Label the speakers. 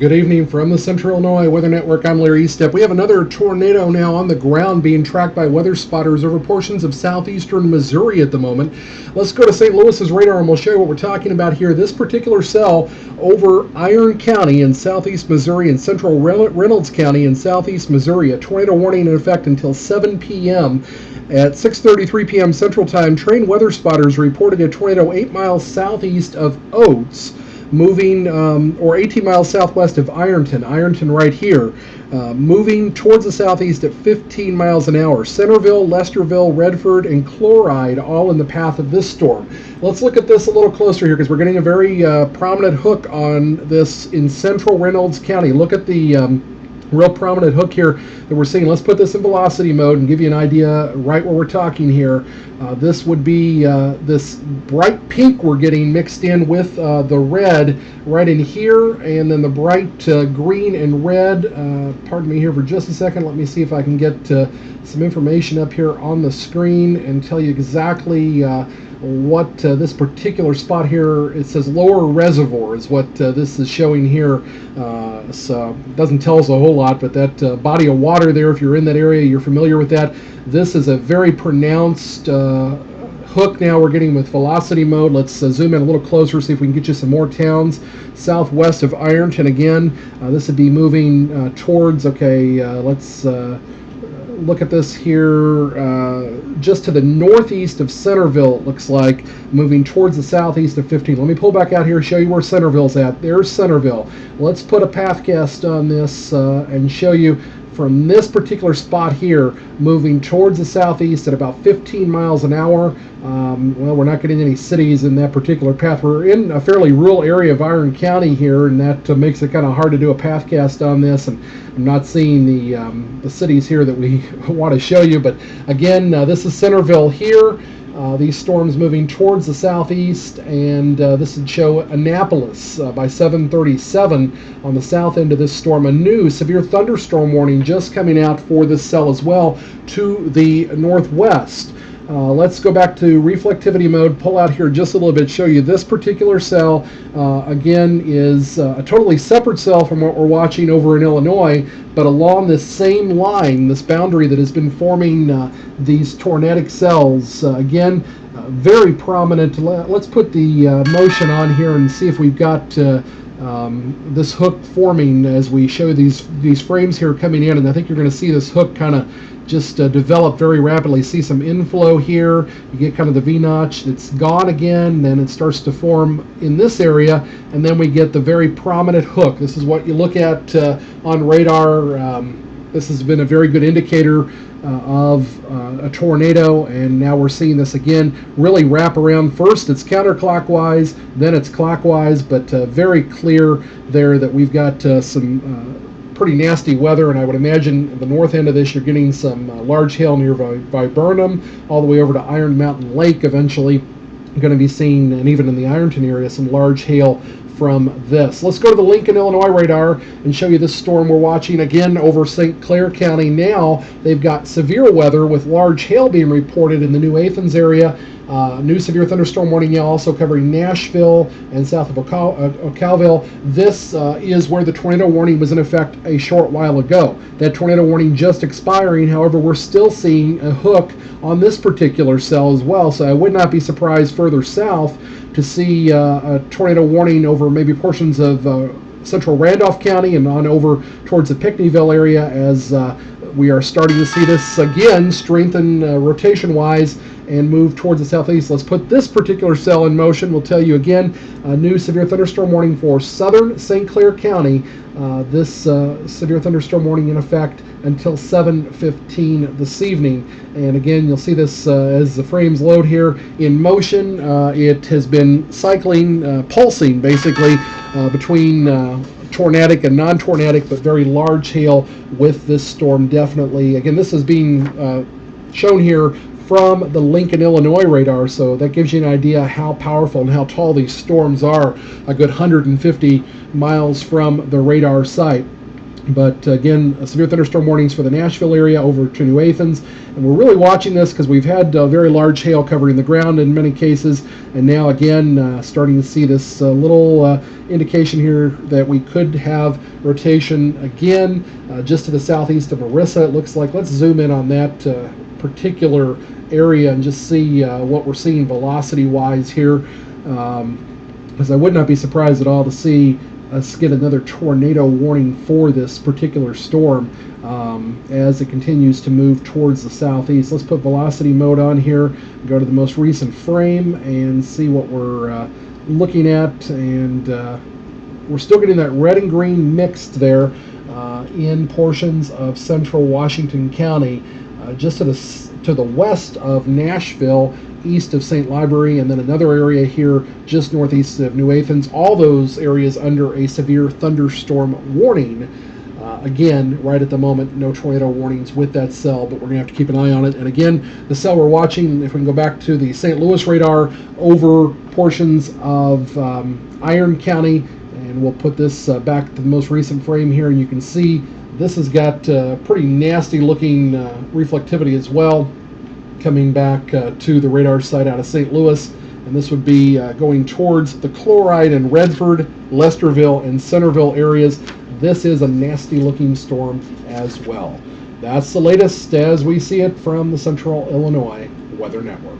Speaker 1: Good evening from the Central Illinois Weather Network. I'm Larry Estep. We have another tornado now on the ground being tracked by weather spotters over portions of southeastern Missouri at the moment. Let's go to St. Louis's radar and we'll show you what we're talking about here. This particular cell over Ironton County in southeast Missouri and central Reynolds County in southeast Missouri. A tornado warning in effect until 7 p.m. At 6:33 p.m. Central Time, trained weather spotters reported a tornado 8 miles southeast of Oates, moving or 18 miles southwest of Ironton right here, moving towards the southeast at 15 miles an hour. Centerville, Lesterville, Redford, and Chloride all in the path of this storm. Let's look at this a little closer here because we're getting a very prominent hook on this in central Reynolds County. Look at the real prominent hook here that we're seeing. Let's put this in velocity mode and give you an idea right where we're talking here. This would be this bright pink we're getting mixed in with the red right in here, and then the bright green and red. Pardon me here for just a second. Let me see if I can get some information up here on the screen and tell you exactly what this particular spot here, it says lower reservoir is what this is showing here. So it doesn't tell us a whole lot, but that body of water there, if you're in that area, you're familiar with that. This is a very pronounced hook now we're getting with velocity mode. Let's zoom in a little closer, see if we can get you some more towns southwest of Ironton again. This would be moving towards, let's look at this here, just to the northeast of Centerville, it looks like, moving towards the southeast of 15. Let me pull back out here and show you where Centerville's at. There's Centerville. Let's put a pathcast on this and show you from this particular spot here, moving towards the southeast at about 15 miles an hour. Well, we're not getting any cities in that particular path. We're in a fairly rural area of Ironton County here, and that makes it kind of hard to do a pathcast on this. And I'm not seeing the cities here that we want to show you. But again, this is Centerville here. These storms moving towards the southeast, and this would show Annapolis by 7:37 on the south end of this storm. A new severe thunderstorm warning just coming out for this cell as well to the northwest. Let's go back to reflectivity mode, pull out here just a little bit, show you this particular cell, again, is a totally separate cell from what we're watching over in Illinois, but along this same line, this boundary that has been forming these tornadic cells. Again, very prominent. Let's put the motion on here and see if we've got this hook forming as we show these frames here coming in, and I think you're going to see this hook kind of just develop very rapidly. See some inflow here. You get kind of the V-notch. It's gone again, then it starts to form in this area, and then we get the very prominent hook. This is what you look at on radar. This has been a very good indicator of a tornado, and now we're seeing this again really wrap around. First it's counterclockwise, then it's clockwise, but very clear there that we've got some pretty nasty weather, and I would imagine the north end of this you're getting some large hail near Viburnum all the way over to Iron Mountain Lake. Eventually going to be seeing, and even in the Ironton area, some large hail from this. Let's go to the Lincoln, Illinois radar and show you this storm we're watching again over St. Clair County. Now they've got severe weather with large hail being reported in the New Athens area. New severe thunderstorm warning now also covering Nashville and south of Ocalville. This is where the tornado warning was in effect a short while ago. That tornado warning just expiring. However, we're still seeing a hook on this particular cell as well, so I would not be surprised further south to see a tornado warning over maybe portions of central Randolph County and on over towards the Pinckneyville area, as we are starting to see this again strengthen rotation-wise and move towards the southeast. Let's put this particular cell in motion. We'll tell you again, a new severe thunderstorm warning for southern St. Clair County. This severe thunderstorm warning in effect until 7:15 this evening. And again, you'll see this as the frames load here in motion. It has been cycling, pulsing basically between tornadic and non-tornadic, but very large hail with this storm definitely. Again, this is being shown here from the Lincoln, Illinois radar, so that gives you an idea how powerful and how tall these storms are, a good 150 miles from the radar site. But again, severe thunderstorm warnings for the Nashville area over to New Athens. And we're really watching this because we've had very large hail covering the ground in many cases. And now again, starting to see this little indication here that we could have rotation again just to the southeast of Marissa. It looks like. Let's zoom in on that particular area and just see what we're seeing velocity-wise here. Because I would not be surprised at all to see us get another tornado warning for this particular storm as it continues to move towards the southeast. Let's put velocity mode on here, go to the most recent frame, and see what we're looking at. And we're still getting that red and green mixed there in portions of central Washington County, just to the west of Nashville, east of St. Library, and then another area here just northeast of New Athens. All those areas under a severe thunderstorm warning. Again, right at the moment, no tornado warnings with that cell, but we're going to have to keep an eye on it. And again, the cell we're watching, if we can go back to the St. Louis radar over portions of Ironton County, and we'll put this back to the most recent frame here, and you can see this has got pretty nasty looking reflectivity as well, coming back to the radar site out of St. Louis, and this would be going towards the Chloride and Redford, Lesterville, and Centerville areas. This is a nasty looking storm as well. That's the latest as we see it from the Central Illinois Weather Network.